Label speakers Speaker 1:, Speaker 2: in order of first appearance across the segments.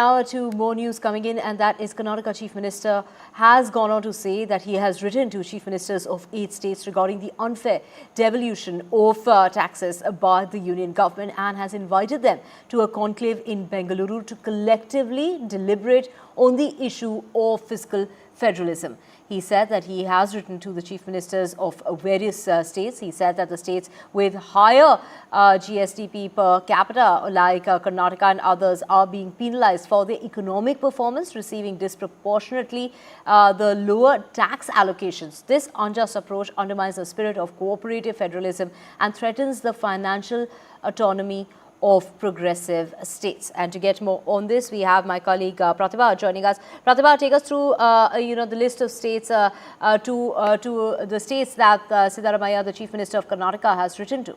Speaker 1: Now to more news coming in, and that is Karnataka Chief Minister has gone on to say that he has written to Chief Ministers of 8 states regarding the unfair devolution of taxes by the Union government and has invited them to a conclave in Bengaluru to collectively deliberate on the issue of fiscal federalism. He said that he has written to the chief ministers of various states. He said that the states with higher GSDP per capita like Karnataka and others are being penalized for their economic performance, receiving disproportionately the lower tax allocations. This unjust approach undermines the spirit of cooperative federalism and threatens the financial autonomy of progressive states. And to get more on this, we have my colleague Pratibha joining us. Pratibha, take us through the list of states to the states that Siddaramaiah, the Chief Minister of Karnataka, has written to.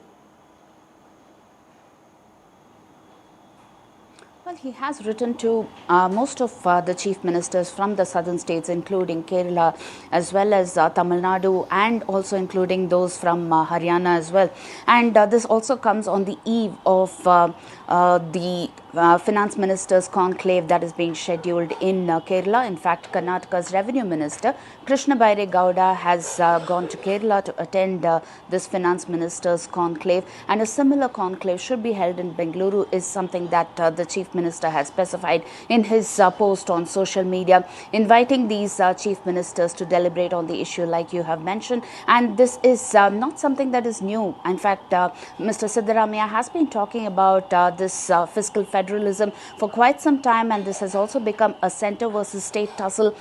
Speaker 2: Well, he has written to most of the chief ministers from the southern states, including Kerala, as well as Tamil Nadu, and also including those from Haryana as well. And this also comes on the eve of the finance minister's conclave that is being scheduled in Kerala. In fact, Karnataka's revenue minister, Krishna Baire Gowda, has gone to Kerala to attend this finance minister's conclave. And a similar conclave should be held in Bengaluru is something that the chief minister has specified in his post on social media, inviting these chief ministers to deliberate on the issue like you have mentioned. And this is not something that is new. In fact, Mr. Siddaramaiah has been talking about this fiscal federalism for quite some time, and this has also become a centre versus state tussle,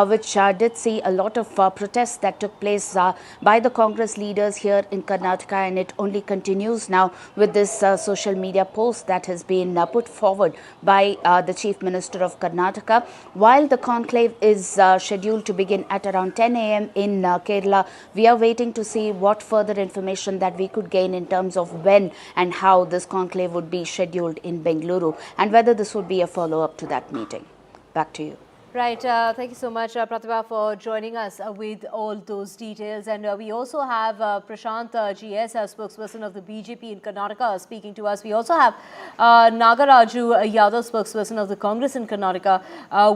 Speaker 2: which did see a lot of protests that took place by the Congress leaders here in Karnataka, and it only continues now with this social media post that has been put forward by the Chief Minister of Karnataka. While the conclave is scheduled to begin at around 10 a.m. in Kerala, we are waiting to see what further information that we could gain in terms of when and how this conclave would be scheduled in Bengaluru, and whether this would be a follow-up to that meeting. Back to you.
Speaker 1: Right. Thank you so much, Pratibha, for joining us with all those details. And we also have Prashant GS, spokesperson of the BJP in Karnataka, speaking to us. We also have Nagaraju Yadav, spokesperson of the Congress in Karnataka,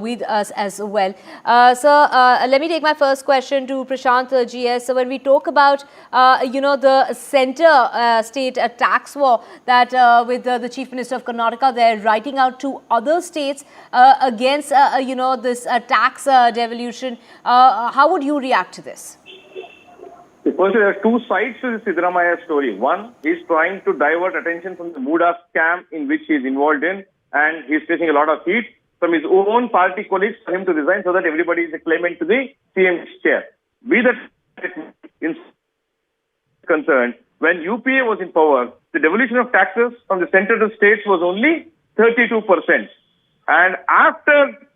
Speaker 1: with us as well. Let me take my first question to Prashant GS. So when we talk about, the center state tax war that with the Chief Minister of Karnataka, they're writing out to other states against, this tax devolution. How would you react to this?
Speaker 3: First, there are two sides to the Siddaramaiah story. One, he's trying to divert attention from the Muda scam in which he is involved in, and he's facing a lot of heat from his own party colleagues for him to resign so that everybody is a claimant to the CM's chair. Be that in concerned, when UPA was in power, the devolution of taxes from the center to states was only 32%. And after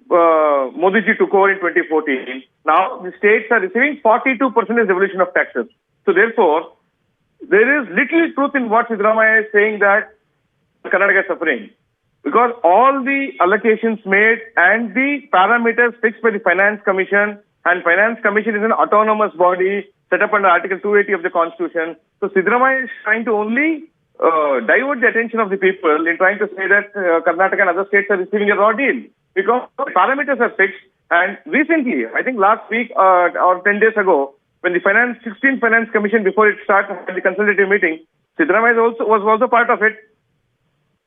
Speaker 3: Modi ji took over in 2014, now the states are receiving 42% as devolution of taxes. So therefore, there is little truth in what Siddaramaiah is saying that Karnataka is suffering. Because all the allocations made and the parameters fixed by the Finance Commission, and Finance Commission is an autonomous body set up under Article 280 of the Constitution. So Siddaramaiah is trying to only divert the attention of the people in trying to say that Karnataka and other states are receiving a raw deal. Because the parameters are fixed, and recently, I think last week or 10 days ago, when the 16th Finance Commission, before it started the consultative meeting, Siddaramaiah was also part of it.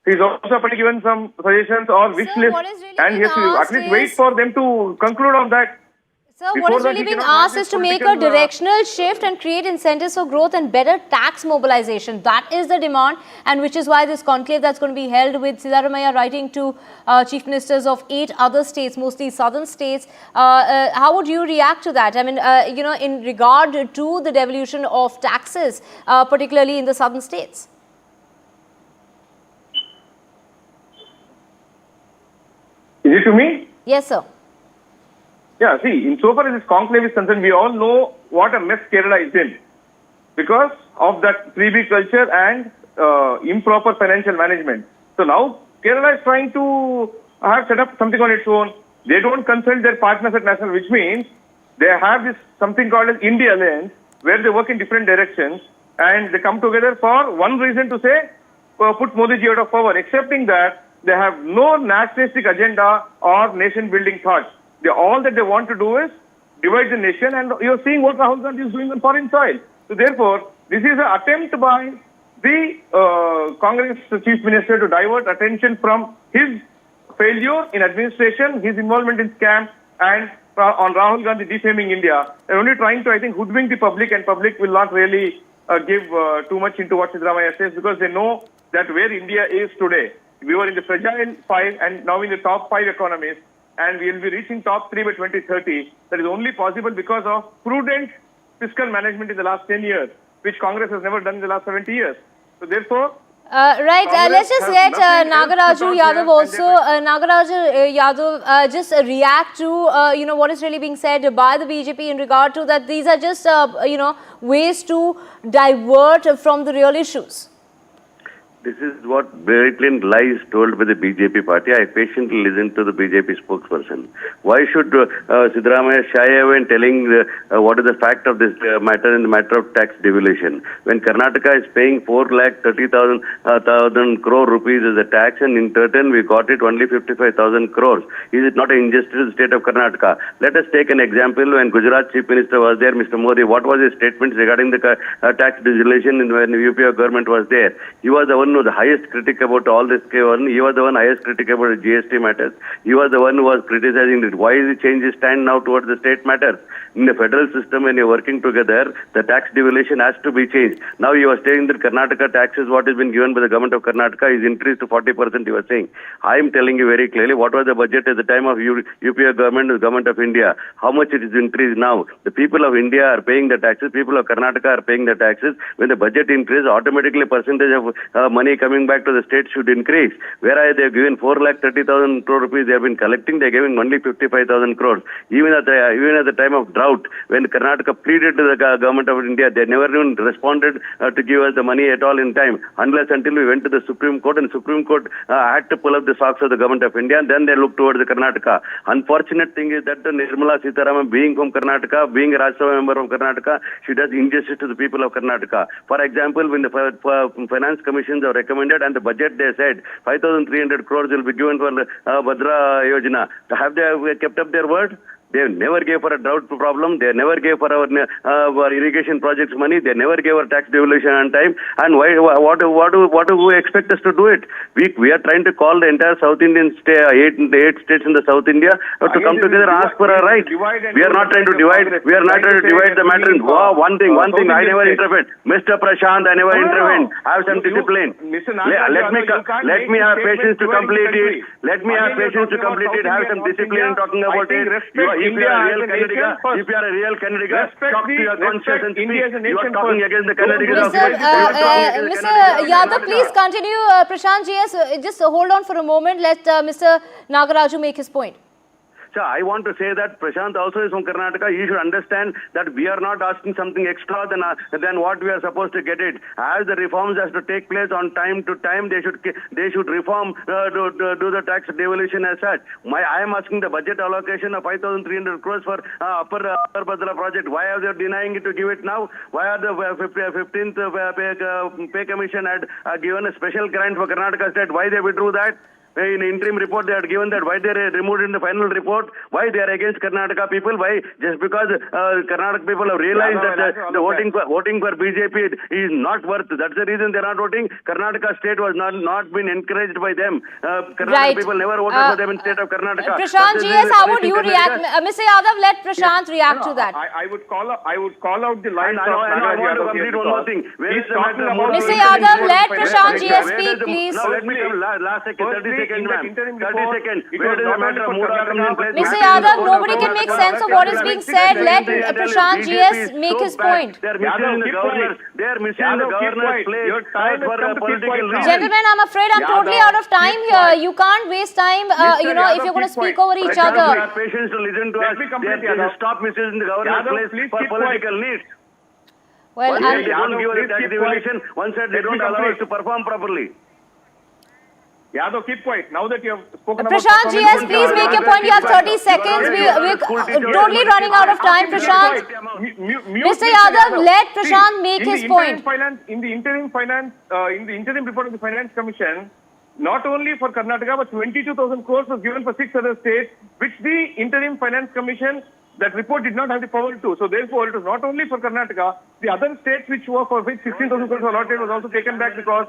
Speaker 3: He's also given some suggestions or wish list, and he has to at least wait for them to conclude on that.
Speaker 1: So what is really being asked is to make a directional shift and create incentives for growth and better tax mobilization. That is the demand, and which is why this conclave that's going to be held with Siddaramaiah writing to chief ministers of 8 other states, mostly southern states. How would you react to that? I mean, in regard to the devolution of taxes, particularly in the southern states.
Speaker 3: Is it to me?
Speaker 1: Yes, sir.
Speaker 3: Yeah, see, insofar as this conclave is concerned, we all know what a mess Kerala is in because of that freebie culture and improper financial management. So now Kerala is trying to have set up something on its own. They don't consult their partners at national, which means they have this something called as India Alliance, where they work in different directions and they come together for one reason to say, put Modi ji out of power, accepting that They have no nationalistic agenda or nation-building thoughts. All that they want to do is divide the nation, and you're seeing what Rahul Gandhi is doing on foreign soil. So therefore, this is an attempt by the Congress Chief Minister to divert attention from his failure in administration, his involvement in scam, and on Rahul Gandhi defaming India. They're only trying to, I think, hoodwink the public, and public will not really give too much into what Siddaramaiah says, because they know that where India is today. We were in the fragile 5 and now in the top 5 economies, and we will be reaching top 3 by 2030. That is only possible because of prudent fiscal management in the last 10 years, which Congress has never done in the last 70 years. So therefore,
Speaker 1: right, let's just get Nagaraju Yadav also. Nagaraju Yadav, just react to what is really being said by the BJP in regard to that these are just ways to divert from the real issues.
Speaker 4: This is what very plain lies told by the BJP party. I patiently listened to the BJP spokesperson. Why should Siddaramaiah shy away in telling what is the fact of this matter in the matter of tax devolution? When Karnataka is paying 4,30,000 crore rupees as a tax, and in return we got it only 55,000 crores. Is it not an injustice to the state of Karnataka? Let us take an example. When Gujarat Chief Minister was there, Mr. Modi, what was his statement regarding the tax devolution when the UPA government was there? He was the one who was the highest critic about all this. He was the one highest critic about the GST matters. He was the one who was criticizing it. Why is he changed his stand now towards the state matters? In the federal system, when you're working together, the tax devolution has to be changed. Now you are saying that Karnataka taxes, what has been given by the government of Karnataka, is increased to 40%, you are saying. I am telling you very clearly what was the budget at the time of UPA government, the government of India. How much it is increased now? The people of India are paying the taxes, people of Karnataka are paying the taxes. When the budget increases, automatically percentage of money coming back to the state should increase. Whereas they have given 4,30,000 crore rupees they have been collecting, they are giving only 55,000 crores. Even at the time of drought, when Karnataka pleaded to the government of India, they never even responded to give us the money at all in time, unless until we went to the Supreme Court, and Supreme Court had to pull up the socks of the government of India, and then they looked towards the Karnataka. Unfortunate thing is that Nirmala Sitharaman, being from Karnataka, being a Rajya Sabha member from Karnataka, she does injustice to the people of Karnataka. For example, when the finance commissions have recommended, and the budget they said 5,300 crores will be given for Bhadra Yojana. Have they kept up their word? They never gave for a drought problem. They never gave for our irrigation projects money. They never gave our tax devolution on time. And what do we expect us to do it? We are trying to call the entire South Indian state, eight states in the South India to come together and ask for a right. We are not trying to divide. We are not trying to divide the matter. One thing. I never intervened. Mr. Prashant, I never intervened. Have some discipline. Let me have patience to complete it. Let me have patience to complete it. Have some discipline in talking about it. If you are a real Kannadiga, talk to your conscience and speak. You are talking against the Kannadigas.
Speaker 1: Mr. Yadav, please continue. Prashant GS, just hold on for a moment. Let Mr. Nagaraju make his point.
Speaker 4: So I want to say that Prashant also is from Karnataka. He should understand that we are not asking something extra than what we are supposed to get it. As the reforms has to take place on time to time, they should reform do the tax devolution as such. I am asking the budget allocation of 5,300 crores for Upper Bhadra project. Why are they denying it to give it now? Why are the 15th pay commission had given a special grant for Karnataka state? Why they withdrew that? In the interim report they had given that. Why they removed in the final report? Why they are against Karnataka people? Why? Just because Karnataka people have realized that the voting for BJP is not worth. That's the reason they are not voting. Karnataka state was not been encouraged by them. Karnataka people never voted for them in state of Karnataka.
Speaker 1: Prashant GS, how would you react? Mr. Yadav, let Prashant react to that.
Speaker 3: I would call out the line.
Speaker 4: I want to complete one more thing.
Speaker 1: Mr. Yadav, let Prashant GS speak, please.
Speaker 4: Now let me come last second, 30 seconds. 30 seconds. Where is the matter of mood in place?
Speaker 1: Mr. Yadav, nobody can make sense of what is being said. Let Prashant GS make his point.
Speaker 4: They are misusing the governor. They are misusing the governor's place for political reasons.
Speaker 1: Gentlemen, I'm afraid I'm totally out of time here. You can't waste time, if you're going to speak over each other.
Speaker 4: They have patience to listen to us. They have stop misusing the governor's place for political needs.
Speaker 1: Well,
Speaker 4: they don't give us a tax devolution. One side they don't allow us to perform properly.
Speaker 3: Yadav, keep quiet. Now that you have spoken
Speaker 1: Prashant GS, please make your point. You have 30 seconds. We're totally running out of time, Prashant. Mr. Yadav, let Prashant make his point.
Speaker 3: In the interim report of the Finance Commission, not only for Karnataka, but 22,000 crores was given for 6 other states, which the Interim Finance Commission, that report did not have the power to. So therefore, it was not only for Karnataka, the other states which were for which 16,000 crores were allotted was also taken back because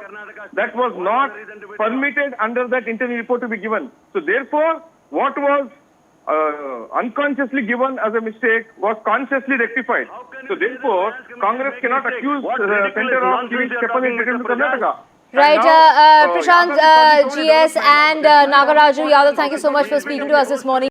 Speaker 3: that was not permitted under that interim report to be given. So therefore, what was unconsciously given as a mistake was consciously rectified. So therefore, Congress cannot accuse the center of giving capacity to Karnataka.
Speaker 1: Right,
Speaker 3: And now,
Speaker 1: Prashant, GS and Nagaraju Yadav, thank you so much for speaking to us this morning.